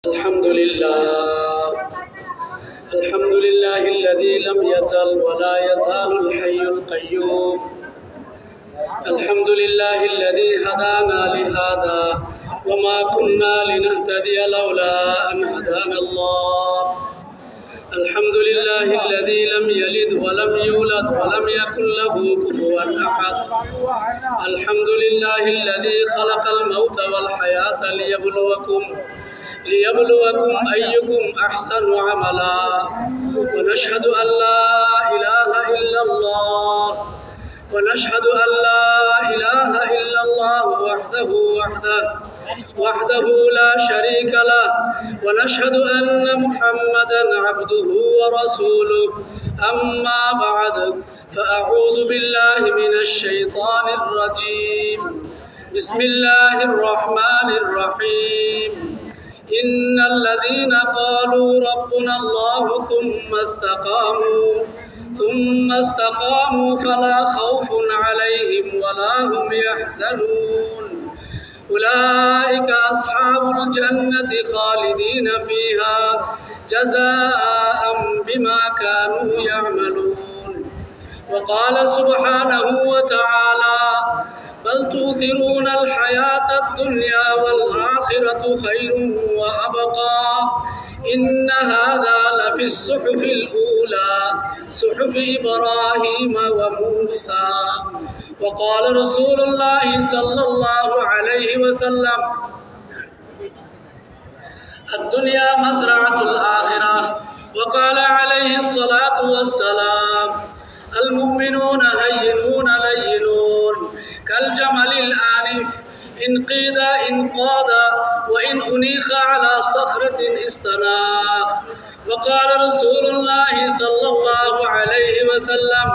الحمد لله الذي لم يزل ولا يزال الحي القيوم. الحمد لله الذي هدانا لهذا وما كنا لنهتدي لولا أن هدانا الله. الحمد لله الذي لم يلد ولم يولد ولم يكن له كفوا أحد. الحمد لله الذي خلق الموت والحياة ليبلوكم أيكم أحسن عملا. ونشهد أن لا إله إلا الله وحده لا شريك له. ونشهد أن محمدا عبده ورسوله. أما بعد فأعوذ بالله من الشيطان الرجيم. بسم الله الرحمن الرحيم. إن الذين قالوا ربنا الله ثم استقاموا فلا خوف عليهم ولا هم يحزنون. أولئك أصحاب الجنة خالدين فيها جزاء بما كانوا يعملون. وقال سبحانه وتعالى: بل تؤثرون الحياة الدنيا والآخرة خير وأبقى. إن هذا لفي الصحف الأولى صحف إبراهيم وموسى. وقال رسول الله صلى الله عليه وسلم: الدنيا مزرعة الآخرة. وقال عليه الصلاة والسلام: المؤمنون هينون لينون كالجمل الآنف، إن قيد انقاد وإن أنيخ على صخرة استناخ. وقال رسول الله صلى الله عليه وسلم: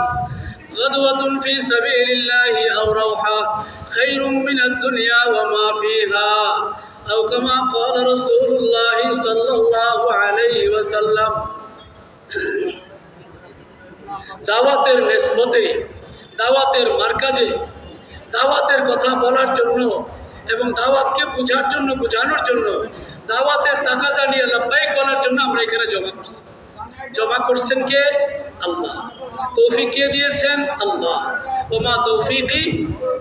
غدوة في سبيل الله أو روحة خير من الدنيا وما فيها. أو كما قال رسول الله صلى الله عليه وسلم. দাওয়াতের নিসবতে, দাওয়াতের মার্কাজে, দাওয়াতের কথা বলার জন্য এবং দাওয়াতকে বোঝানোর জন্য, দাওয়াতের টাকা জানিয়ে লাব্বাইক বলার জন্য আমরা এখানে জমা করছেন কে? আল্লাহ। তৌফিক কে দিয়েছেন? আল্লাহ। ওমা তৌফিকি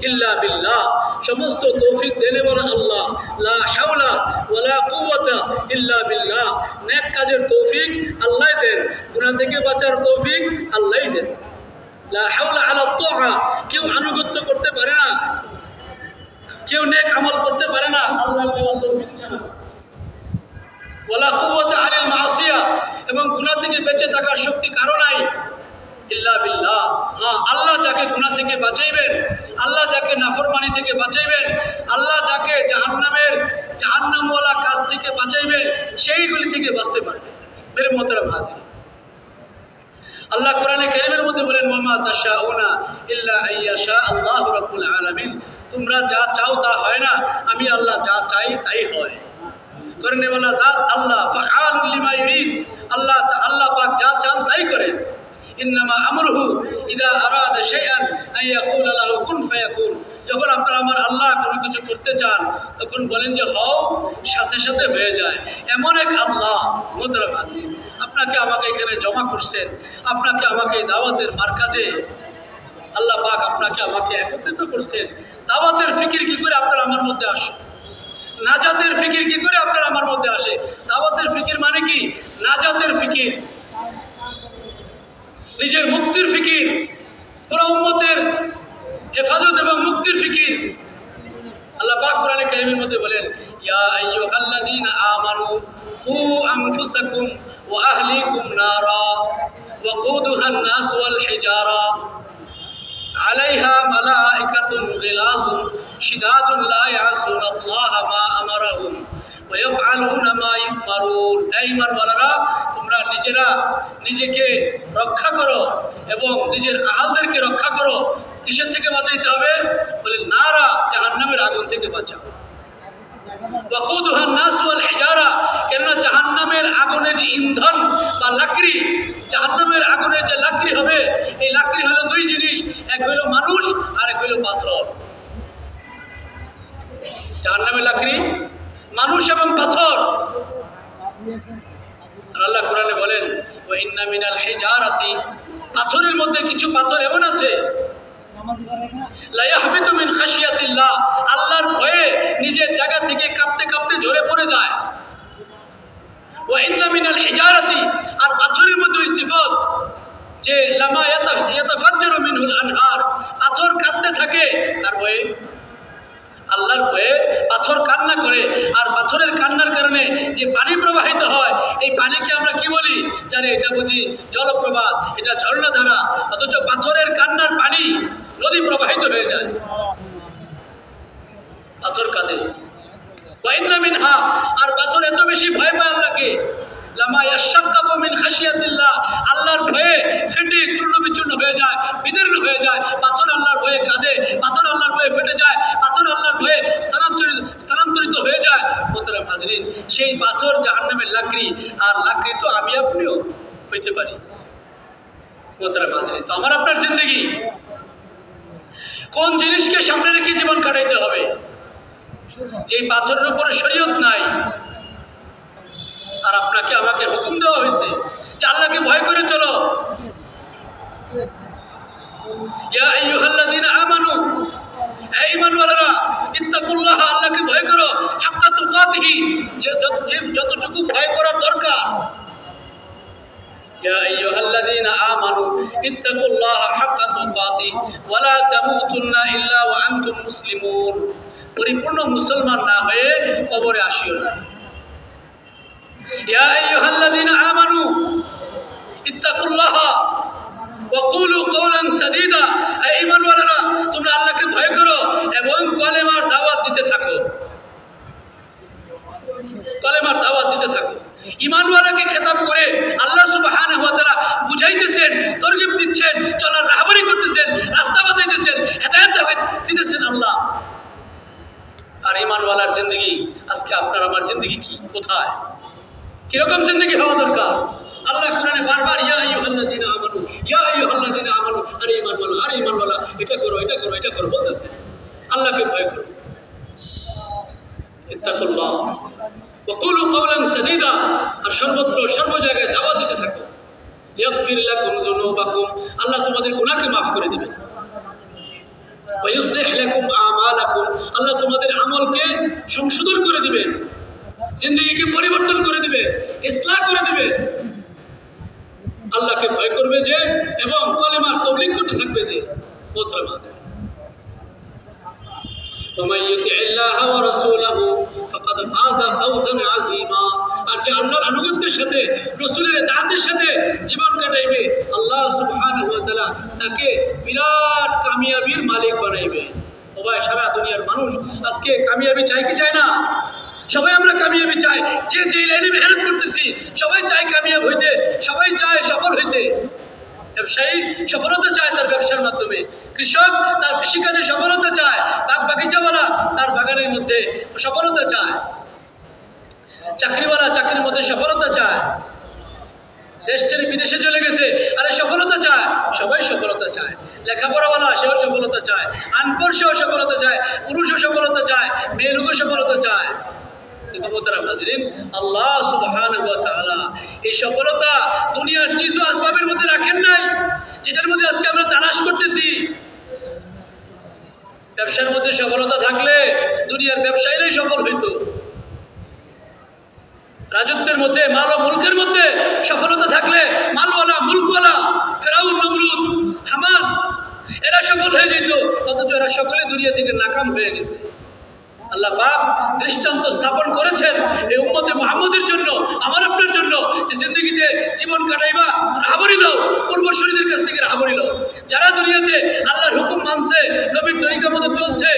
ইল্লা বিল্লাহ। সমস্ত তৌফিক দেনে বলা আল্লাহ। লা হাওলা ওয়ালা কুওয়াতা ইল্লা বিল্লাহ। নেক কাজের তৌফিক আল্লাহই দেন, গুনাহ থেকে বাঁচার তৌফিক আল্লাহই দেন। লা হাওলা আলা তাআ, কেউ আনুগত্য করতে পারে না, কেউ নেক আমল করতে পারে না আল্লাহর দেওয়া তৌফিক ছাড়া। ওয়ালা কুওয়াতা আলাল মাসিয়া, এবং গুনাহ থেকে বেঁচে থাকার শক্তি কারো নাই ইল্লা বিল্লাহ। আল্লাহ যাকে গুনাহ থেকে বাঁচাইবেন, আল্লাহ যাকে নাফরমানি থেকে বাঁচাইবেন, আল্লাহ যাকে জাহান্নামওয়ালা কাজ থেকে বাঁচাইবেন, সেইগুলি থেকে বাঁচতে পারবে। মেরে মোহতারাম হাজির, আল্লাহ কোরআনে কারীমের মধ্যে বলেন: ওয়ামা তাশাউনা ইল্লা আইয়াশা আল্লাহু রাব্বুল আলামিন। তোমরা যা চাও তা হয় না, আমি আল্লাহ যা চাই তাই হয়। করনে ওয়ালা জাত আল্লাহ, ফাআলুল লিমা ইউরিদ। আল্লাহ পাক যা চান তাই করেন। ইন্নামা আমরুহু ইযা আরাদা শাইআন আন ইয়াকুলা লাহু কুন ফায়াকুন। যখন আপনারা আমার আল্লাহ কোনো কিছু করতে চান, তখন বলেন যে হও, সাথে সাথে হয়ে যায়। এমন এক আল্লাহ মোহতারাম হাজির, আপনাকে আমাকে এখানে জমা করছেন, আপনাকে আমাকে দাওয়াতের মারকাজে আল্লাহ পাক আপনাকে আমাকে একত্রিত করছেন। দাওয়াতের ফিকির কি করে আপনার আমার মধ্যে আসে? নাজাতের ফিকির কি করে আপনার আমার মধ্যে আসে? দাওয়াতের ফিকির মানে কি? নাজাতের ফিকির, নিজের মুক্তির ফিকির, পুরো উম্মতের হেফাজত এবং মুক্তির ফিকির। আল্লাহ পাক কোরআনে কারীমের মধ্যে বলেন: ইয়া আইয়ুহাল্লাযীনা আমানু কু আনফুসাকুম ওয়া আহলিকুম নারা ওয়াকুদুহান নাস ওয়াল হিজারা আলাইহা মালাইকাতুন গিলাযুন শিদাদুন লা ইয়াসুনাল্লাহা মা আমারাহুম ওয়া ইয়াফআলুনা মা ইউমারুন। এই ঈমানওয়ালারা, তোমরা নিজেকে রক্ষা করো এবং নিজের আহালদেরকে রক্ষা করো। কিসের থেকে বাঁচাইতে হবে? বলে নারা, জাহান্নামের আগুন থেকে বাঁচাও। ওয়াকুদুহান নাস ওয়াল হিজারা, কেননা জাহান্নামের আগুনের যে ইন্ধন বা লাকড়ি, জাহান্নামের আগুনের যে লাকড়ি হবে, এই লাকড়ি হলো দুই জিনিস, এক হলো মানুষ আর এক হলো পাথর। জাহান্নামের লাকড়ি মানুষ এবং পাথর। আর আল্লাহ কোরআনে বলেন ওয়া ইন্না মিনাল হিজারাতি, পাথরের মধ্যে কিছু পাথর এমন আছে লা ইয়াহবিতু মিন খাশিয়াতিল্লাহ, আল্লাহর ভয়ে নিজের জায়গা থেকে কাঁপতে কাঁপতে ঝরে পড়ে যায়। ওয়া ইন্না মিনাল হিজারাতি, আর পাথরের মধ্যে ওই সিফত যে লামা ইয়াতাফাজ্জারু মিনহুল আনহার, পাথর কাঁপতে থাকে তার ভয়ে, আল্লাহর ভয়ে পাথর কান্না করে। আর পাথরের কান্নার কারণে যে পানি প্রবাহিত হয়, এই পানিকে আমরা কি বলি জানি? এটা বুঝি জলপ্রপাত, এটা ঝর্ণাধারা, অথচ পাথরের কান্নার পানি নদী প্রবাহিত হয়ে যায়। পাথর কাঁদে মিনহা, আর পাথর এত বেশি ভয় পায় আল্লাহকে, লামা ইয়াশাক্কাকু মিন খাশিয়াতিল্লাহ, আল্লাহর ভয়ে ফেটে চূর্ণ বিচূর্ণ হয়ে যায়, বিদীর্ণ হয়ে যায়। পাথর আল্লাহর ভয়ে কাঁদে, পাথর আল্লাহর ভয়ে ফেটে যায়, পাথর আল্লাহর ভয়ে স্থানান্তরিত হয়ে যায়। মোহতারাম হাজরিন, সেই পাথর জাহান্নামের লাকড়ি, আর লাকড়ি তো আমি আপনিও হইতে পারি। মোহতারাম হাজরিন, তো আমার আপনার জিন্দগি কোন জিনিসকে সামনে রেখে জীবন কাটাইতে হবে? যেই পাথরের উপরে শরীয়ত নাই, আর আপনাকে আমাকে হুকুম দেওয়া হয়েছে যে আল্লাহকে ভয় করে চলো। ইয়া আইয়ুহাল্লাযীনা আমানু, হে ঈমানওয়ালারা, ইত্তাকুল্লাহ, আল্লাহকে ভয় করো, হাক্কা তুকাতিহি, যতটুকু ভয় করার দরকার। ইয়া আইয়ুহাল্লাযীনা আমানু ইত্তাকুল্লাহ হাক্কা তুকাতিহি ওয়া লা তামুতুন্না ইল্লা ওয়া আনতুম মুসলিমুন, পরিপূর্ণ মুসলমান না হয়ে কবরে আসিও না। ইয়া আইয়ুহাল্লাযীনা আমানু ইত্তাকুল্লাহ ওয়া কুলু কওলান সাদীদা, হে ঈমানওয়ালারা, তোমরা আল্লাহকে ভয় করো এবং কলেমার দাওয়াত দিতে থাকো, কলেমার দাওয়াত দিতে থাকো। ঈমানওয়ালাকে খেতাব করে আল্লাহ সুবহানাহু ওয়া তাআলা বুঝাইতেছেন, তরগিব দিচ্ছেন, চলার রাহবরি করতেছেন, রাস্তা বাতাইতেছেন, হেদায়েত দিতেছেন আল্লাহ। আর ঈমানওয়ালার জিন্দগি, আজকে আপনার আমার জিন্দগি কি, কোথায়, কিরকম জিন্দগি হওয়া দরকার? আল্লাহ কোরআনে বারবার ইয়া আইয়ুহাল্লাযীনা আমানু, ইয়া আইয়ুহাল্লাযীনা আমানু, আরে ঈমানওয়ালা, আরে ঈমানওয়ালা, এটা করো, এটা করো, এটা করো বলতেছে। আল্লাহকে ভয় করো, ইত্তাকুল্লাহ ওয়া কুলু কওলান সাদীদা, আর সর্বত্র সর্ব জায়গায় দাওয়াত দিতে থাকো। ইয়াগফির লাকুম যুনুবাকুম, আল্লাহ তোমাদের গুনাহকে maaf করে দিবেন। ওয়া ইউসলিহ লাকুম আমালাকুম, আল্লাহ তোমাদের আমলকে সংশোধন করে দিবেন, জিন্দগিকে পরিবর্তন করে দিবে, ইসলাহ করে দিবে। আল্লাহকে ভয় করবে যে, এবং কলেমার তাবলীগ করতে থাকবে যে। ومن يطع الله ورسوله فقد فاز فوزا عظيما, আর যে আল্লাহর আনুগত্যের সাথে, রাসূলের ইতাআতের সাথে জীবন কাটাইবে, আল্লাহ সুবহানাহু ওয়া তাআলা তাকে বিরাট কামিয়াবির মালিক বানাইবে। ও ভাই, সারা দুনিয়ার মানুষ আজকে কামিয়াবি চায় কি চায় না? সবাই আমরা কামিয়াবি চাই। যে যে লাইনে মেহনত করতেছি সবাই চায় কামিয়াব হইতে, সবাই চায় সফল হইতে। ব্যবসায়ী সফলতা চায় তার ব্যবসার মাধ্যমে, কৃষক তার কৃষিকাজে সফলতা চায়, বাগ বাগিচাওয়ালা তার বাগানের মধ্যে সফলতা চায়, চাকরিওয়ালা চাকরির মধ্যে সফলতা চায়, দেশ ছেড়ে বিদেশে চলে গেছে, আরে সফলতা চায়, সবাই সফলতা চায়। লেখাপড়াওয়ালা সেও সফলতা চায়, আনপড় সেও সফলতা চায়, পুরুষও সফলতা চায়, মেয়ে লোকও সফলতা চায়। কিন্তু মোহতারাম হাজরিন, আল্লাহ সুবহানাহু ওয়া তাআলা এই সফলতা দুনিয়ার চিজ ও আসবাবের মধ্যে রাখেন নাই, যেটার মধ্যে আজকে আমরা তালাশ করতেছি। ব্যবসার মধ্যে সফলতা থাকলে দুনিয়ার ব্যবসায়ীরাই সফল হইতো। রাজত্বের মধ্যে, মাল ও মুলকের মধ্যে সফলতা থাকলে মালওয়ালা, মুলকওয়ালা, ফেরাউন, নমরুদ, হামান, এরা সফল হয়ে যেত। অথচ এরা সকলে দুনিয়া থেকে নাকাম হয়ে গেছে। আল্লাহ পাক দৃষ্টান্ত স্থাপন করেছেন এই উম্মতে মুহাম্মদের জন্য, আমার আপনার জন্য, যে জিন্দগিতে জীবন কাটাইবা রাহাবরি দাও, পূর্বসূরীদের কাছ থেকে রাহাবরি দাও। যারা দুনিয়াতে আল্লাহর হুকুম মানছে, নবীর তরিকা মতো চলছে,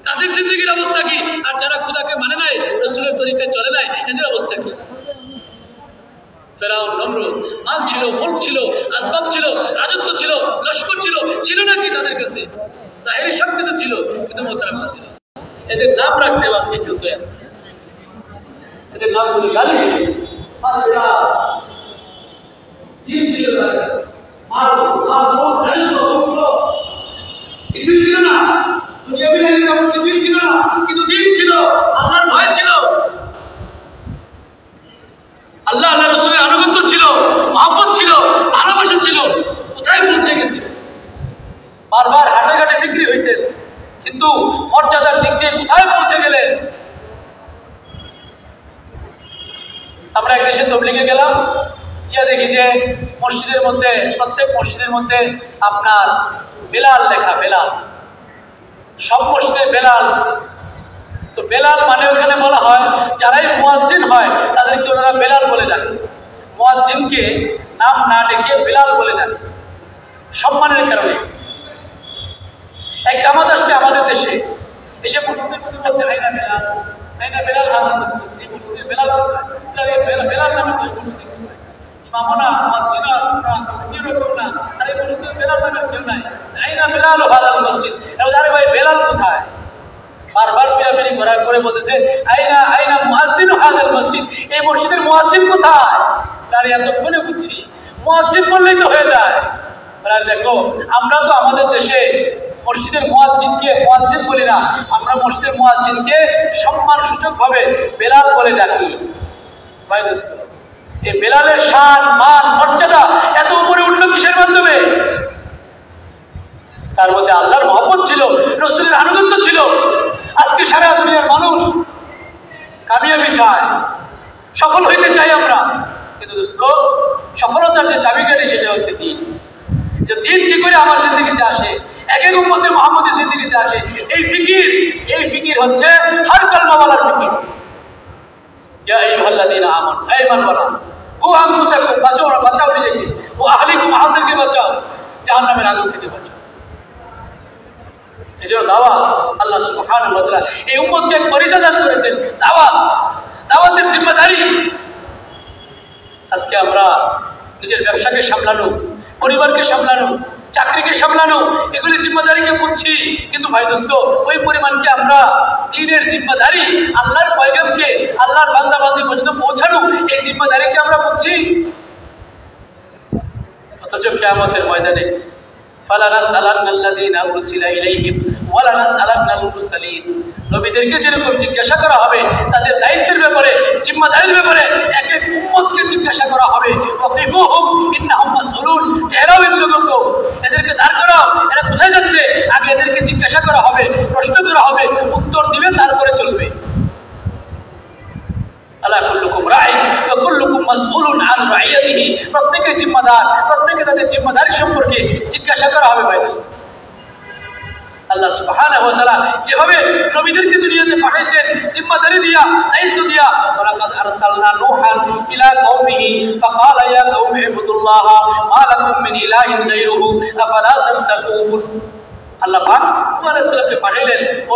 তাদের জিন্দগির অবস্থা কি? আর যারা খোদাকে মানে নাই, রাসূলের তরিকায় চলে নাই, এদের অবস্থা কি? ফেরাউন, নমরুদ, মাল ছিল, মুলক ছিল, আসবাব ছিল, রাজত্ব ছিল, লস্কর ছিল, ছিল নাকি তাদের কাছে? তাহেরি সব কিছু ছিল, কিন্তু মোহতারাম হাজরিন, এদের নাম রাখতে আজকে কেউ তো আছে, এদের নামগুলি গালি ছিল, কিছুই ছিল না, দুনিয়াবি তেমন কিছুই ছিল না, কিন্তু দিন ছিল, আল্লাহর ভয় ছিল। আল্লাহ আল্লাহ রসুলের আনুগত্য ছিল, মহব্বত ছিল, ভালোবাসা ছিল, কোথায় পৌঁছে গেছে? বারবার হাটে ঘাটে বিক্রি হইতেন, কিন্তু মর্যাদার দিক দিয়ে কোথায় পৌঁছে গেলেন? আমরা এক দেশে তবলিগে গেলাম, গিয়ে দেখি যে মসজিদের মধ্যে, প্রত্যেক মসজিদের মধ্যে আপনার বেলাল লেখা, বেলাল, সব মসজিদে বেলাল। তো বেলাল মানে ওখানে বলা হয় যারাই মুয়াজ্জিন হয় তাদেরকে ওনারা বেলাল বলে ডাকে, মুয়াজ্জিনকে নাম না ডেকে বেলাল বলে ডাকে সম্মানের কারণে। এক জামাত আসছে আমাদের দেশে, এসে মসজিদের মধ্যে বলতে হয় না বেলাল, তাই না বেলাল হাজার মসজিদ, এই মসজিদের বেলাল বেলাল নামে মসজিদ ইমামও না, মুয়াজ্জিনও না, এরকম না, আর এই মসজিদের বেলাল নামের কেউ নাই, তাই না বেলাল হাজার মসজিদ। আরে ভাই বেলাল কোথায়? বারবার পিরাপিরি করার করে বলতেছে আইনা আইনা মুয়াজ্জিন হাজার মসজিদ, এই মসজিদের মুয়াজ্জিন কোথায়? আরে এতক্ষণে বুঝছি মুয়াজ্জিন বললেই তো হয়ে যায়। আর দেখো আমরা তো আমাদের দেশে মসজিদের মুয়াজ্জিনকে মুয়াজ্জিন বলি না, আমরা মসজিদের মুয়াজ্জিনকে সম্মান সূচক ভাবে বেলাল বলে ডাকি। ভাই দোস্ত, এই বেলালের শান, মান, মর্যাদা এত উপরে উঠলো কিসের মাধ্যমে? তার মধ্যে আল্লাহর মহব্বত ছিল, রসুলের আনুগত্য ছিল। আজকে সারা দুনিয়ার মানুষ কামিয়াবি চায়, সফল হইতে চাই আমরা, কিন্তু দোস্ত সফলতার যে চাবিকাঠি সেটা হচ্ছে দিন। যে দিন কি করে আমার জিন্দগিতে আসে, এক এক উম্মতের মুহাম্মদের জিন্দগিতে আসে, এই ফিকির হচ্ছে হর কালমাওয়ালার ফিকির। ইয়া আইয়ুহাল্লাযীনা আমানু, হে ঈমানওয়ালা, কু আনফুসাকুম, বাঁচাও নিজেকে, ও আহলিকুম, আহলদেরকে বাঁচাও, জাহান্নামের আগুন থেকে বাঁচাও। এই জন্য দাওয়াত, আল্লাহ সুবহানাহু ওয়া তাআলা এই উম্মতকে এক পরিচয় দান করেছেন, দাওয়াতের জিম্মাদারি। আজকে আমরা নিজের ব্যবসাকে সামলানো, পরিবারকে সামলানো, চাকরিকে সামলানো, এগুলি জিম্মাদারিকে বুঝছি, কিন্তু ভাই দোস্ত ওই পরিমাণকে আমরা দ্বীনের জিম্মাদারি, আল্লাহর পয়গামকে আল্লাহর বান্দা বান্দী পর্যন্ত পৌঁছানো, এই জিম্মাদারিকে আমরা বুঝছি। অথচ কিয়ামতের ময়দানে নবীদেরকে যেরকম জিজ্ঞাসা করা হবে তাদের দায়িত্বের ব্যাপারে, জিম্মাদারির ব্যাপারে এক এক উম্মতকে জিজ্ঞাসা করা হবে। এদেরকে দাঁড় করাও, এরা কোথায় যাচ্ছে, আগে এদেরকে জিজ্ঞাসা করা হবে, প্রশ্ন করা হবে, উত্তর দিবে, তারপরে চলবে। প্রত্যেকে জিম্মাদার, প্রত্যেকে তাদের জিম্মাদারি সম্পর্কে জিজ্ঞাসা করা হবে। ভাই আল্লাহ সুবহানাহু ওয়া তাআলা যেভাবে নবীদেরকে দুনিয়াতে পাঠাইছেন জিম্মাদারি দিয়া, দায়িত্ব দিয়া, ওয়ালাকাদ আরসালনা নূহান ইলা কওমিহি ফাকালা ইয়া কওমি ইবুদুল্লাহ মা লাকুম মিন ইলাহিন গায়রুহু আফালা তাত্তাকুন। আল্লাহ পাক নূহ আলাইহিস সালামকে পাঠাইলেন, ও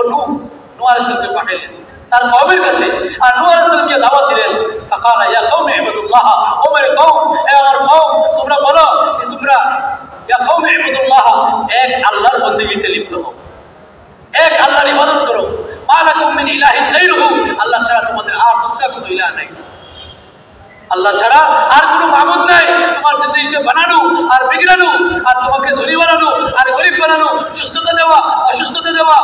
নূহ আলাইহিস সালামকে পাঠাইলেন তার কওমের কাছে, আর নূহ আলাইহিস সালামকে দাওয়াত দিলেন। ফাকালা ইয়া কওমি ইবুদুল্লাহ, ও মেরে কওম, হে আমার কওম, তোমরা বলো যে তোমরা ইয়া কওমি ইবুদুল্লাহ, এক আল্লাহর বন্দেগীতে লিপ্ত হও, এক আল্লাহর ইবাদত করো। মা লাকুম মিন ইলাহিন গায়রুহু, আল্লাহ ছাড়া তোমাদের আর কোনো ইলাহ নাই, আল্লাহ ছাড়া আর কোনো মাবুদ নাই। তোমার জিন্দেগিকে বানানো আর বিগড়ানো, আর তোমাকে ধনী বানানো আর গরিব বানানো, সুস্থতা দেওয়া অসুস্থতা দেওয়া,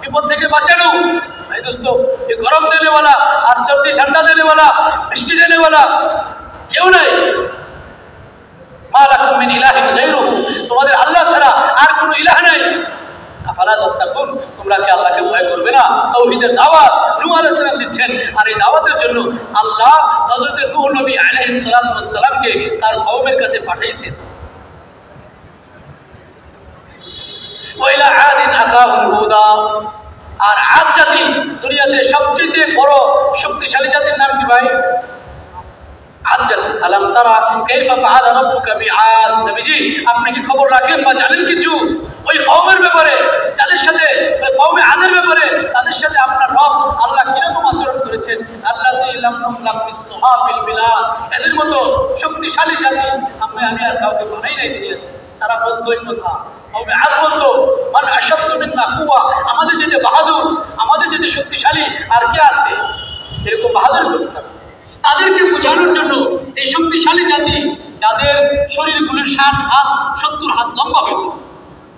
বিপদ থেকে বাঁচানো। ভাই দোস্ত, এই গরম দেনেওয়ালা আর সর্দি ঠান্ডা দেনেওয়ালা, বৃষ্টি দেনেওয়ালা কেউ নাই। মা লাকুম মিন ইলাহিন গায়রুহু, তোমাদের আল্লাহ ছাড়া আর কোনো ইলাহ নাই। আফালা তাত্তাকুন, তোমরা কি আল্লাহকে ভয় করবে না? তাওহীদের দাওয়াত নূহ আলাইহিস সালাম দিচ্ছেন, আর এই দাওয়াতের জন্য আল্লাহ হযরত নূহ নবী আলাইহিস সালাতু ওয়াস সালামকে তার কওমের কাছে পাঠিয়েছেন। ওয়া ইলা আদিন আখাহুম হুদা, আর আদ জাতি দুনিয়াতে সবচেয়ে বড় শক্তিশালী জাতির নাম কি ভাই? আদ জাতি। আলাম তারা কাইফা ফাআলা রাব্বুকা বিআদ, নবীজি আপনি কি খবর রাখেন বা জানেন কিছু ওই কওমের ব্যাপারে, যাদের সাথে কওমে আদের ব্যাপারে, তাদের সাথে আপনার রব আল্লাহ কিরকম আচরণ করেছেন? আল্লাযী লাম নুখলাক মিসলুহা ফিল বিলাদ, এদের মতো শক্তিশালী জাতি আমি আর কাউকে বানাই নাই দুনিয়াতে। তারা বলতো এই কথা, কওমে আদ বলতো মান আশাদ্দু মিন্না কুওয়া, আমাদের যেতে বাহাদুর, আমাদের যেতে শক্তিশালী আর কে আছে? এরকম বাহাদুর করতে হবে। তাদেরকে বোঝানোর জন্য এই শক্তিশালী জাতি, যাদের শরীরগুলো 60 হাত 70 হাত লম্বা হইত,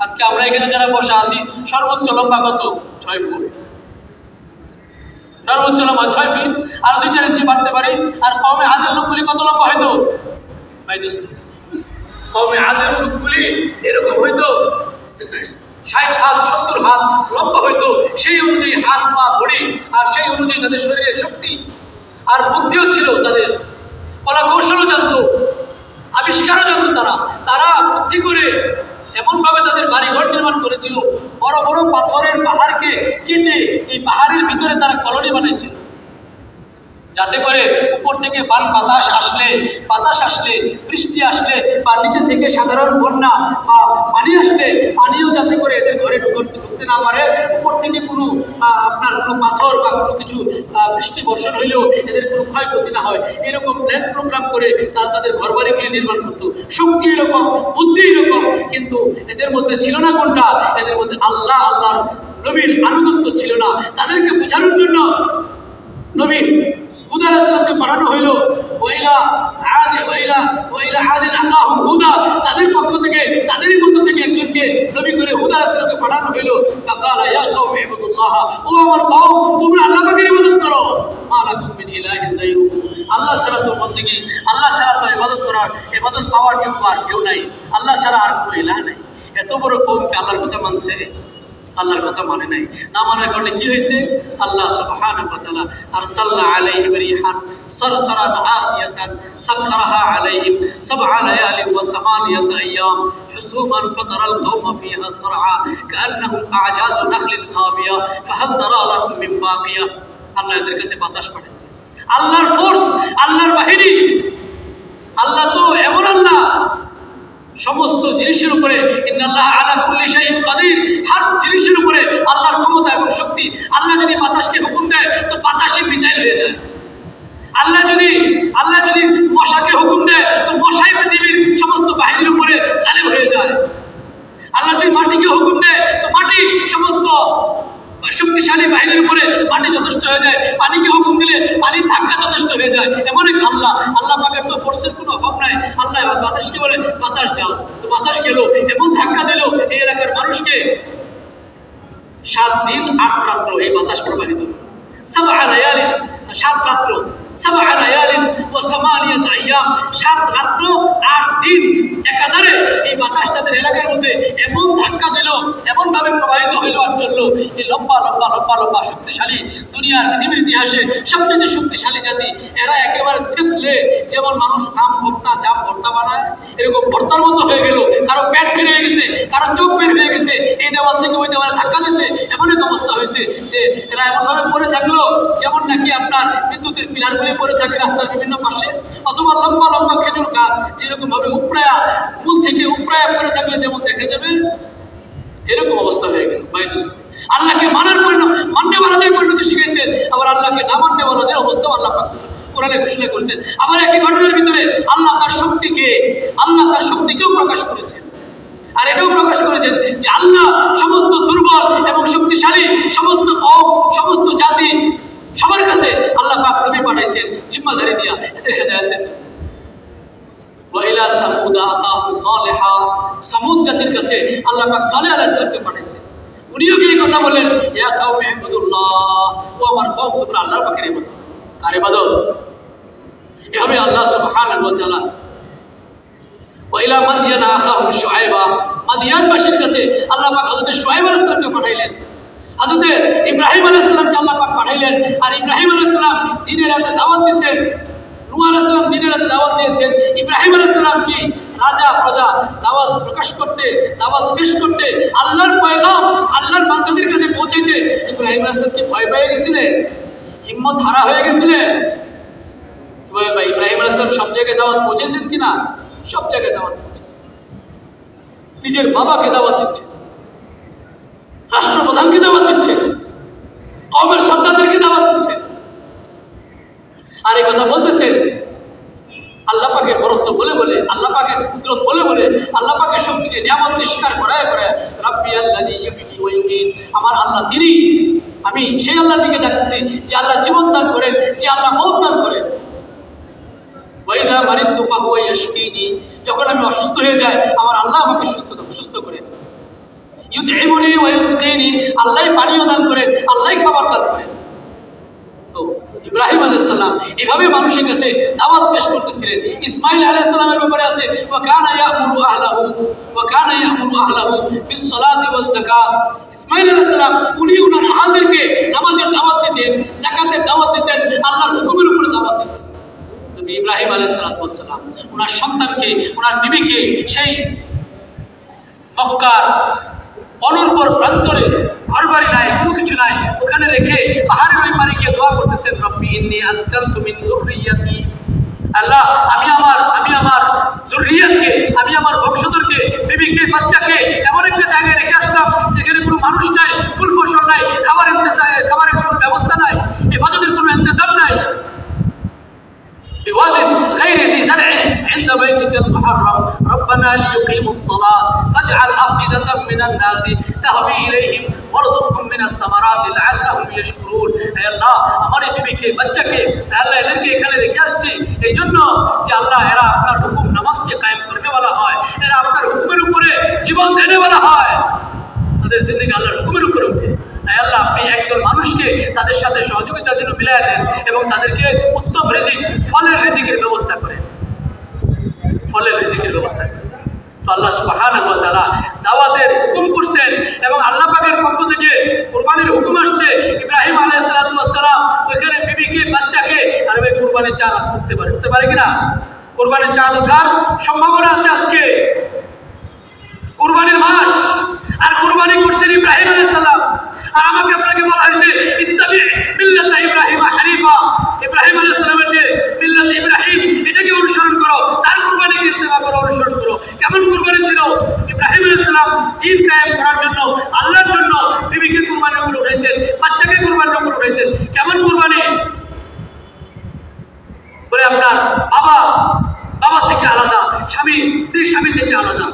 আজকে আমরা এখানে যারা বসা আছি সর্বোচ্চ লম্বা কত? 6 ফুট। সর্বোচ্চ লম্বা 6 ফিট, আর 2-4 ইঞ্চি বাড়তে পারে। আর কওমে আদের লোকগুলি কত লম্বা হয়তো ভাই দোস্ত? কওমে আদের লোকগুলি এরকম হয়তো 60 হাত 70 হাত লম্বা হয়তো। সেই অনুযায়ী হাত পা বড়ি, আর সেই অনুযায়ী তাদের শরীরের শক্তি আর বুদ্ধিও ছিল, তাদের কলা কৌশলও জানতো, আবিষ্কারও জানতো। তারা বুদ্ধি করে এমনভাবে তাদের বাড়িঘর নির্মাণ করেছিল, বড় বড় পাথরের পাহাড়কে কেটে এই পাহাড়ের ভিতরে তারা কলোনি বানাইছিল, যাতে করে উপর থেকে বাতাস আসলে বৃষ্টি আসলে বা নিচে থেকে সাধারণ বন্যা বা পানি আসলে পানিও যাতে করে এদের ঘরে ঢুকতে না পারে। উপর থেকে কোনো আপনার কোনো পাথর বা কোনো কিছু বৃষ্টি বর্ষণ হইলেও এদের কোনো ক্ষয়ক্ষতি না হয়, এরকম প্ল্যান প্রোগ্রাম করে তারা তাদের ঘরবাড়িগুলি নির্মাণ করত। শক্তি এরকম, বুদ্ধি এরকম, কিন্তু এদের মধ্যে ছিল না কোনটা? এদের মধ্যে আল্লাহর নবীর আনুগত্য ছিল না। তাদেরকে বোঝানোর জন্য নবী হুদ আলাইহিস সালামকে পাঠানো হইল। তাদের পক্ষ থেকে, তাদেরই মধ্য থেকে একজনকে নবী করে হুদ আলাইহিস সালামকে পাঠানো হইল। ফাকালা ইয়া কওমি ইবুদুল্লাহ, ও আমার কওম, তোমরা আল্লাহ পাকের ইবাদত করো। মা লাকুম মিন ইলাহিন গায়রুহু, আল্লাহ ছাড়া তো বন্দেগী, আল্লাহ ছাড়া তো ইবাদত পাওয়ার যোগ্য আর কেউ নাই, আল্লাহ ছাড়া আর কোনো ইলাহ নাই। এত বড় কওমকে আল্লাহর কথা মানছে, আল্লাহর কথা মানে নাই। না মানার কারণে কি হয়েছে? আল্লাহ সুবহানাহু ওয়া তাআলা আরসালনা আলাইহিম রিহান সারসারান আতিয়াতান সাখখারাহা আলাইহিম সাবআ লায়ালিন ওয়া সামানিয়াতা আইয়াম হুসুমান ফাতারাল কওমা ফিহা সারআ কাআন্নাহুম আ'জাজু নাখলিন খাবিয়া ফাহাল তারা লাহুম মিন বাকিয়া। আল্লাহ এদের কাছে বাতাস পাঠাইছে, আল্লাহর ফোর্স, আল্লাহর বাহিনী। আল্লাহ তো এমন আল্লাহ, সমস্ত জিনিসের উপরে ইন্নাল্লাহ আলা কুল্লি শাইইন কাদির, হর জিনিসের উপরে আল্লাহর ক্ষমতা এবং শক্তি। আল্লাহ যদি বাতাসকে হুকুম দেয় তো বাতাসই মিসাইল হয়ে যায়। আল্লাহ যদি মশাকে হুকুম দেয় তো মশাই পৃথিবীর সমস্ত বাহিনীর উপরে গালেব হয়ে যায়। আল্লাহ যদি মাটিকে হুকুম দেয় তো মাটি সমস্ত শক্তিশালী বাহিনীর উপরে মাটি যথেষ্ট হয়ে যায়। পানিকে হুকুম দিলে পানির ধাক্কা যথেষ্ট হয়ে যায়। এমন এক আল্লাহ পাকের তো ফোর্সের কোনো অভাব নাই। আল্লাহ বাতাসকে বলে বাতাস যাও, তো বাতাস গেল, এমন ধাক্কা দিল এই এলাকার মানুষকে। 7 দিন 8 রাত্র এই বাতাস প্রবাহিত হল। 7 লায়ালিন, 7 রাত্র, 7 লায়ালিন ওয়া সামানিয়াতা আইয়াম, 7 রাত্র 8 দিন একাধারে এই বাতাস তাদের এলাকার মধ্যে এমন ধাক্কা দিল, এমন ভাবে প্রবাহিত হইল আর চলল। এই লম্বা লম্বা লম্বা লম্বা শক্তিশালী, দুনিয়ার পৃথিবীর ইতিহাসে সবচেয়ে শক্তিশালী জাতি। এরা একেবারে থেতলে, যেমন মানুষ জাম ভর্তা বানায়, এরকম ভর্তার মতো হয়ে গেল। কারো পেট বের হয়ে গেছে, কারো চোখ বের হয়ে গেছে, এই দেওয়াল থেকে ওই দেওয়ালে ধাক্কা দিয়েছে। এমন এক অবস্থা হয়েছে যে এরা এমনভাবে পড়ে থাকলো যেমন নাকি আপনার বিদ্যুতের পিলারগুলি পড়ে থাকে রাস্তার বিভিন্ন পাশে, অথবা লম্বা লম্বা খেজুর গাছ যেরকম ভাবে মূল থেকে উপড়ায়া পড়ে থাকলে যেমন দেখা যাবে, এরকম অবস্থা হয়ে গেল। আল্লাহকে মান্যওয়ালাদের পরিণতি শিখেছেন, আবার আল্লাহকে না মান্যওয়ালাদের অবস্থাও আল্লাহ কোরআনে ঘোষণা করেছেন। আবার একই ঘটনার ভিতরে আল্লাহ তার শক্তিকেও প্রকাশ করেছেন। আর এটাও প্রকাশ করেছেন যে আল্লাহ সমস্ত দুর্বল এবং শক্তিশালী সমস্ত কওম, সমস্ত জাতি, সবার কাছে আল্লাহ পাক নবী পাঠাইছেন জিম্মাদারি দিয়া এদের হেদায়েতের জন্য। ওয়াইলা সামুদা আখাহু সালেহা, সামুদ জাতির কাছে আল্লাহ পাক সালেহ আলাইহিস সালামকে পাঠাইছেন। উনিও কি এই কথা বলেন, ইয়া কাওমি ইবুদুল্লাহ, ও আমার কওম তোমরা আল্লাহর পাকের ইবাদত। কার ইবাদত? এভাবে আল্লাহ সুবহানাহু ওয়া তাআলা ওয়াইলা মাদিয়ানা আখাহু শুআয়বা, মাদিয়ানবাসীর কাছে আল্লাহ পাক হযরত শুআয়ব আলাইহিস সালামকে পাঠাইলেন। হযরত ইব্রাহিম আলাইহিস সালামকে আল্লাহ পাক পাঠাইলেন। আর ইব্রাহিম আলাইহিস সালাম দ্বীনের রাতে দাওয়াত দিয়েছেন। নূহ আলাইহিস সালাম দ্বীনের রাতে দাওয়াত দিয়েছেন। ইব্রাহিম আলাইহিস সালাম কি রাজা প্রজা দাওয়াত প্রকাশ করতে, দাওয়াত পেশ করতে, আল্লাহর পয়গাম আল্লাহর বান্দাদের কাছে পৌঁছাইতে ইব্রাহিম আলাইহিস সালাম কি ভয় পেয়ে গেছিলেন? হিম্মত হারা হয়ে গেছিলেন? ইব্রাহিম আলাইহিস সালাম সব জায়গায় দাওয়াত পৌঁছেছেন কিনা? সব জায়গায় দাওয়াত পৌঁছেছেন। নিজের বাবাকে দাওয়াত দিচ্ছেন, রাষ্ট্রপ্রধানকে দাওয়াত দিচ্ছেন, কওমের সর্দারদেরকে দাওয়াত দিচ্ছেন। আর এই কথা বলতেছেন আল্লাহ পাকের বরত্ব বলে বলে, আল্লাহ পাকের কুদরত বলে বলে, আল্লাহ পাকের শক্তিকে নিয়ামতকে স্বীকার করায় রাব্বি আল্লাযী ইউহয়ী ওয়া ইউমীত, আমার আল্লাহ তিনি, আমি সেই আল্লাহর দিকে ডাকতেছি যে আল্লাহ জীবন দান করেন, যে আল্লাহ মওত দান করেন। ওয়া ইযা মারিদতু ফাহুয়া ইয়াশফিনি, যখন আমি অসুস্থ হয়ে যাই আমার আল্লাহ আমাকে সুস্থ করেন। ইউতঈমুনি ওয়া ইউসকিনি, আল্লাহই পানীয় দান করেন, আল্লাহই খাবার দান করেন। ইব্রাহিম আলাইহিস সালাম এভাবে মানুষের কাছে দাওয়াত পেশ করতেছিলেন। ইসমাঈল আলাইহিস সালামের ব্যাপারে আছে ওয়া কানা ইয়ামুরু আহলাহু বিস-সালাতি ওয়াজ-যাকাত। ইসমাঈল আলাইহিস সালাম উনি ওনার আহলদেরকে নামাজের দাওয়াত দিতেন, যাকাতের দাওয়াত দিতেন, আল্লাহর হুকুমের উপরে দাওয়াত দিতেন। নবী ইব্রাহিম আলাইহিস সালাম ওনার সন্তানকে, ওনার বিবিকে সেই মক্কার অনুর্বর প্রান্তরে, ঘরবাড়ি নাই, কোনো কিছু নাই, ওখানে রেখে পাহাড়ের ওই পারে গিয়ে দোয়া করতেছেন, রব্বি ইন্নী আসকানতু মিন যুররিয়াতি, আল্লাহ আমি আমার যুররিয়াতকে, আমি আমার বংশধরকে, বিবিকে, বাচ্চাকে এমন একটা জায়গায় রেখে আসলাম যেখানে কোনো মানুষ নাই, ফুল ফসল নাই, খাবারের কোনো ব্যবস্থা নাই, ইবাদতের কোনো ইন্তজাম নাই। بواد غير ذي زرع عند بيتك المحرم ربنا ليقيموا الصلاة فاجعل أفئدة من الناس تهوي إليهم وارزقهم من الثمرات لعلهم يشكرون। হে আল্লাহ আমার এই বিবিকে, বাচ্চাকে আল্লাহ এদেরকে এখানে রেখে আসছি এই জন্য যে আল্লাহ এরা আপনার হুকুম নামাজকে কায়েম করতে বলা হয়, এরা আপনার হুকুমের উপরে জীবন দিতে বলা হয়, তাদের জিন্দেগি আল্লাহর হুকুমের উপরে উঠে। আল্লাহ আপনি একদল মানুষকে তাদের সাথে সহযোগিতার জন্য মিলাই দেন এবং তাদেরকে উত্তম রিজিক, ফলের রিজিকের ব্যবস্থা করেন, ফলের রিজিকের ব্যবস্থা করেন। তো আল্লাহ সুবহানাহু ওয়া তাআলা দাওয়াতের হুকুম করছেন এবং আল্লাহ পাকের পক্ষ থেকে কুরবানির হুকুম আসছে। ইব্রাহিম আলাইহিস সালাম ওইখানে বিবিকে, বাচ্চাকে আর ওই কুরবানির চাঁদ আজ করতে পারে কিনা? কুরবানির চাঁদ ওঠার সম্ভাবনা আছে আজকে, কুরবানির মাস, আর কুরবানি করছেন ইব্রাহিম আলাইহিস সালাম। আর আমাকে আপনাকে বলা হয়েছে ইত্তাবি মিল্লাতা ইব্রাহিম হানিফা, ইব্রাহিম আলাইহিস সালামের যে মিল্লাত ইব্রাহিম এটাকে অনুসরণ করো, তার কুরবানিকে ইত্তেবা করো, অনুসরণ করো। কেমন কুরবানি ছিল? ইব্রাহিম আলাইহিস সালাম দ্বীন কায়েম করার জন্য, আল্লাহর জন্য বিবিকে কুরবানির উপরে উঠাইছেন, বাচ্চাকে কুরবানির উপরে উঠাইছেন। কেমন কুরবানি? বলে আপনার বাবা থেকে আলাদা, স্ত্রী থেকে আলাদা।